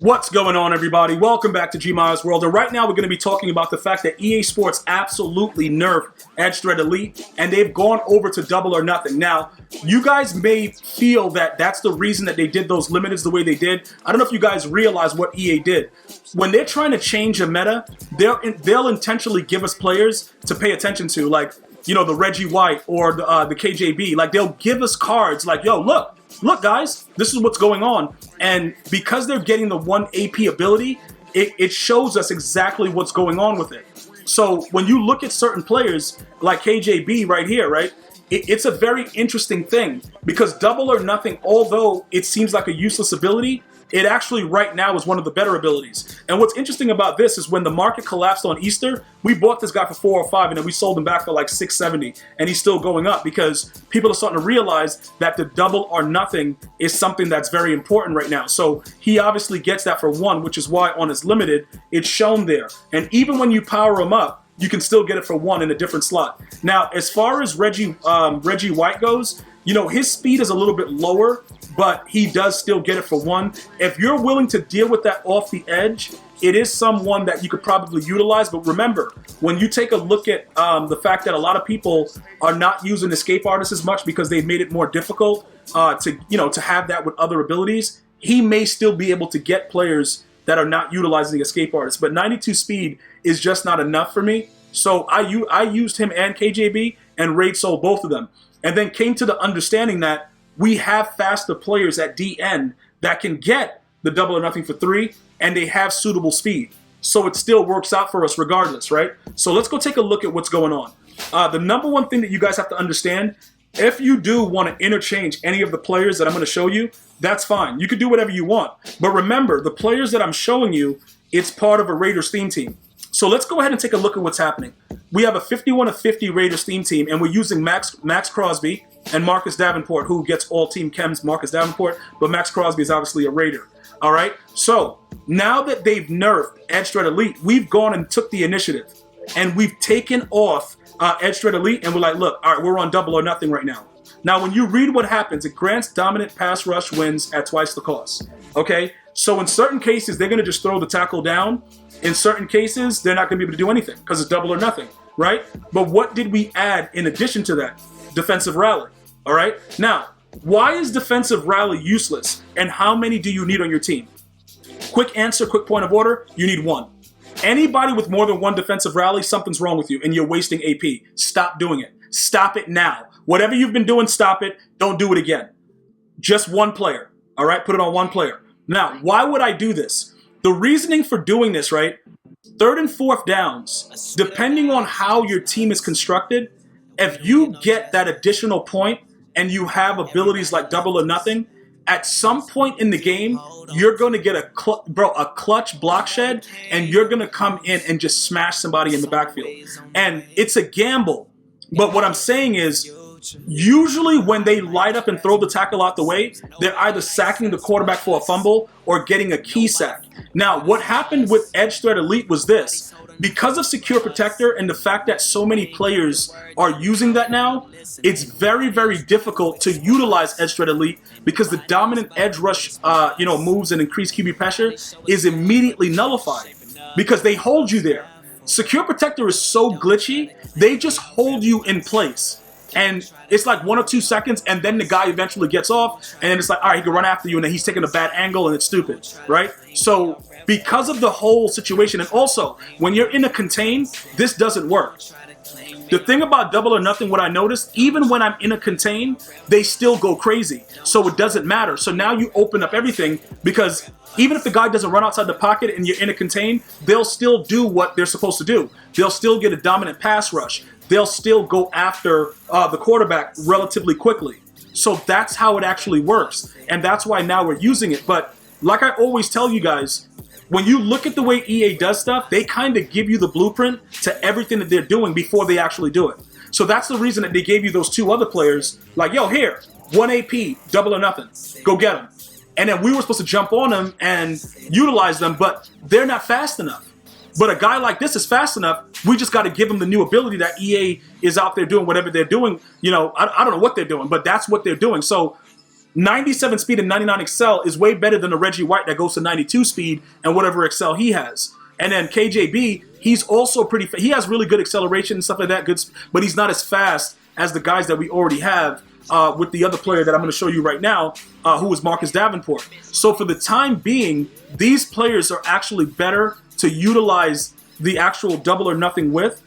What's going on, everybody? Welcome back to Gmiles World. And right now we're going to be talking about the fact that EA Sports absolutely nerfed Edge Threat Elite, and they've gone over to double or nothing. Now, you guys may feel that that's the reason that they did those limiteds the way they did. I don't know if you guys realize what EA did. When they're trying to change a meta, they'll intentionally give us players to pay attention to, like, you know, the Reggie White or the KJB. Like, they'll give us cards like, yo, look, guys, this is what's going on. And because they're getting the 1 AP ability, it shows us exactly what's going on with it. So when you look at certain players like KJB right here, right, it's a very interesting thing because double or nothing, although it seems like a useless ability, it actually right now is one of the better abilities. And what's interesting about this is when the market collapsed on Easter, we bought this guy for 4 or 5 and then we sold him back for like 670, and he's still going up because people are starting to realize that the double or nothing is something that's very important right now. So he obviously gets that for 1, which is why on his limited, it's shown there. And even when you power him up, you can still get it for 1 in a different slot. Now, as far as Reggie White goes, you know, his speed is a little bit lower, but he does still get it for 1. If you're willing to deal with that off the edge, it is someone that you could probably utilize. But remember, when you take a look at the fact that a lot of people are not using escape artists as much because they've made it more difficult to have that with other abilities, he may still be able to get players that are not utilizing the escape artists. But 92 speed is just not enough for me. So I used him and KJB and raid sold both of them. And then came to the understanding that we have faster players at DN that can get the double or nothing for 3, and they have suitable speed. So it still works out for us regardless, right? So let's go take a look at what's going on. The number one thing that you guys have to understand, if you do want to interchange any of the players that I'm going to show you, that's fine. You can do whatever you want. But remember, the players that I'm showing you, it's part of a Raiders theme team. So let's go ahead and take a look at what's happening. We have a 51 of 50 Raiders theme team, and we're using Max Crosby and Marcus Davenport, who gets all team chems, Marcus Davenport, but Max Crosby is obviously a Raider. All right? So now that they've nerfed Edge Threat Elite, we've gone and took the initiative, and we've taken off Edge Threat Elite, and we're like, look, all right, we're on double or nothing right now. Now, when you read what happens, it grants dominant pass rush wins at twice the cost. Okay? So in certain cases, they're going to just throw the tackle down. In certain cases, they're not going to be able to do anything because it's double or nothing, right? But what did we add in addition to that? Defensive rally, all right? Now, why is defensive rally useless, and how many do you need on your team? Quick answer, quick point of order, you need 1. Anybody with more than 1 defensive rally, something's wrong with you, and you're wasting AP. Stop doing it. Stop it now. Whatever you've been doing, stop it. Don't do it again. Just 1 player, all right? Put it on 1 player. Now, why would I do this? The reasoning for doing this, right? 3rd and 4th downs, depending on how your team is constructed, if you get that additional point and you have abilities like double or nothing, at some point in the game, you're going to get a clutch block shed, and you're going to come in and just smash somebody in the backfield. And it's a gamble. But what I'm saying is, usually when they light up and throw the tackle out the way, they're either sacking the quarterback for a fumble or getting a key sack. Now, what happened with Edge Threat Elite was this. Because of Secure Protector and the fact that so many players are using that now, it's very, very difficult to utilize Edge Threat Elite because the dominant edge rush moves and increased QB pressure is immediately nullified because they hold you there. Secure Protector is so glitchy, they just hold you in place. And it's like 1 or 2 seconds, and then the guy eventually gets off, and then it's like, all right, he can run after you, and then he's taking a bad angle, and it's stupid, right? So because of the whole situation, and also, when you're in a contain, this doesn't work. The thing about double or nothing, what I noticed, even when I'm in a contain, they still go crazy. So it doesn't matter. So now you open up everything, because even if the guy doesn't run outside the pocket and you're in a contain, they'll still do what they're supposed to do. They'll still get a dominant pass rush. They'll still go after the quarterback relatively quickly. So that's how it actually works. And that's why now we're using it. But like I always tell you guys, when you look at the way EA does stuff, they kind of give you the blueprint to everything that they're doing before they actually do it. So that's the reason that they gave you those 2 other players, like, yo, here, 1 AP, double or nothing. Go get them. And then we were supposed to jump on them and utilize them, but they're not fast enough. But a guy like this is fast enough. We just got to give him the new ability that EA is out there doing whatever they're doing. You know, I don't know what they're doing, but that's what they're doing. So 97 speed and 99 excel is way better than a Reggie White that goes to 92 speed and whatever excel he has. And then KJB, he's also pretty. He has really good acceleration and stuff like that. Good, but he's not as fast as the guys that we already have with the other player that I'm going to show you right now, who is Marcus Davenport. So for the time being, these players are actually better to utilize the actual double or nothing with.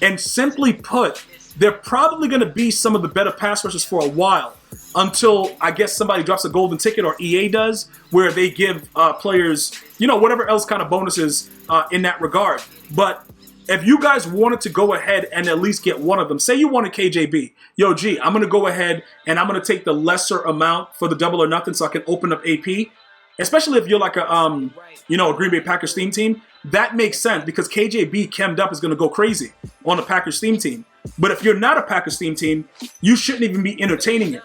And simply put, they're probably going to be some of the better pass rushers for a while, until I guess somebody drops a golden ticket, or EA does, where they give players, you know, whatever else kind of bonuses in that regard. But if you guys wanted to go ahead and at least get one of them, say you wanted KJB, yo, G, I'm going to go ahead and I'm going to take the lesser amount for the double or nothing so I can open up AP, especially if you're like a, you know, a Green Bay Packers theme team. That makes sense because KJB chemmed up is going to go crazy on a Packers theme team. But if you're not a Packers theme team, you shouldn't even be entertaining it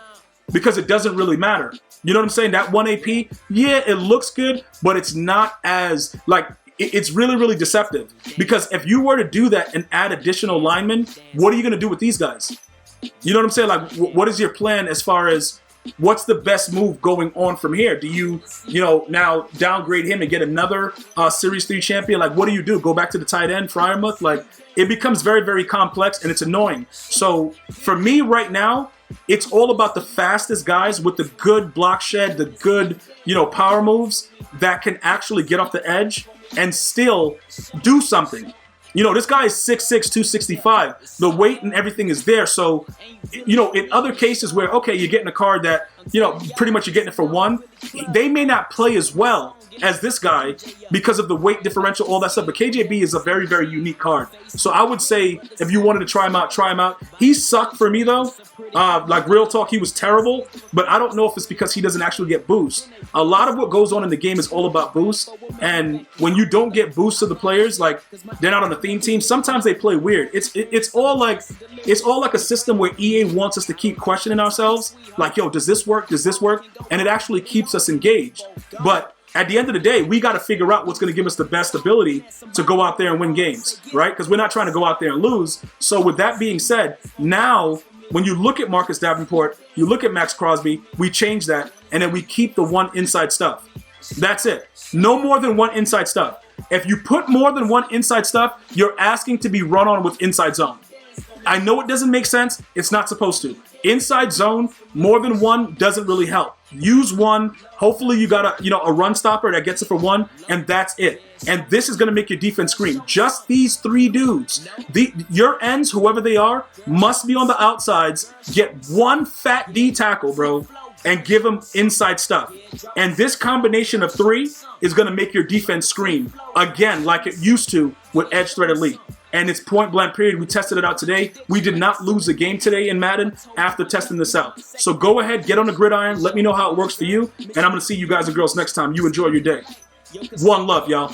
because it doesn't really matter. You know what I'm saying? That 1 AP, yeah, it looks good, but it's not as, like, it's really, really deceptive. Because if you were to do that and add additional linemen, what are you going to do with these guys? You know what I'm saying? Like, what is your plan as far as what's the best move going on from here? Do you know, now downgrade him and get another Series 3 champion? Like, what do? Go back to the tight end, Fryermuth? Like, it becomes very, very complex and it's annoying. So for me right now, it's all about the fastest guys with the good block shed, the good, you know, power moves that can actually get off the edge and still do something. You know, this guy is 6'6", 265. The weight and everything is there. So, you know, in other cases where, okay, you're getting a card that, you know, pretty much you're getting it for one, they may not play as well as this guy because of the weight differential, all that stuff. But KJB is a very, very unique card. So I would say if you wanted to try him out, try him out. He sucked for me, though. Like, real talk, he was terrible. But I don't know if it's because he doesn't actually get boost. A lot of what goes on in the game is all about boost. And when you don't get boost to the players, like, they're not on the theme team, sometimes they play weird. It's all like a system where EA wants us to keep questioning ourselves. Like, yo, does this work? Does this work? And it actually keeps us engaged. But at the end of the day, we got to figure out what's going to give us the best ability to go out there and win games, right? Because we're not trying to go out there and lose. So with that being said, now when you look at Marcus Davenport, you look at Max Crosby, we change that, and then we keep the one inside stuff. That's it. No more than one inside stuff. If you put more than one inside stuff, you're asking to be run on with inside zone. I know it doesn't make sense. It's not supposed to. Inside zone, more than one doesn't really help. Use one. Hopefully you got a run stopper that gets it for one, and that's it. And this is going to make your defense scream. Just these three dudes. Your ends, whoever they are, must be on the outsides. Get one fat D tackle, bro, and give them inside stuff. And this combination of three is going to make your defense scream again like it used to with Edge Threat Elite. And it's point blank period. We tested it out today. We did not lose a game today in Madden after testing this out. So go ahead, get on the gridiron. Let me know how it works for you. And I'm going to see you guys and girls next time. You enjoy your day. One love, y'all.